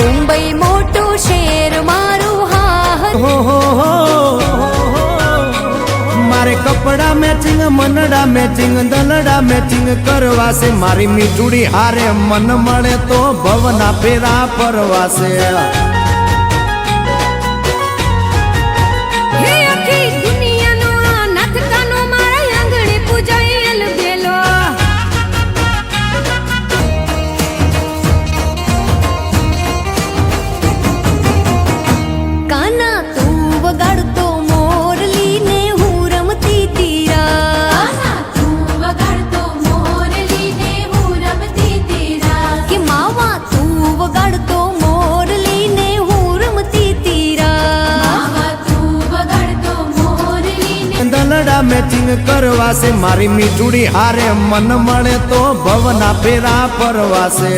મુંબઈ મોટું શહેર મારું હા હો હો હો મારે કપડા મેચિંગ મનડા મેચિંગ દલડા મેચિંગ કરવાશે મારી મીઠુડી હારે મન મળે તો ભવના ફેરા પરવાશે મેચિંગ કરવાશે મારી મીઠુડી હારે મન મળે તો ભવના ફેરા પરવાશે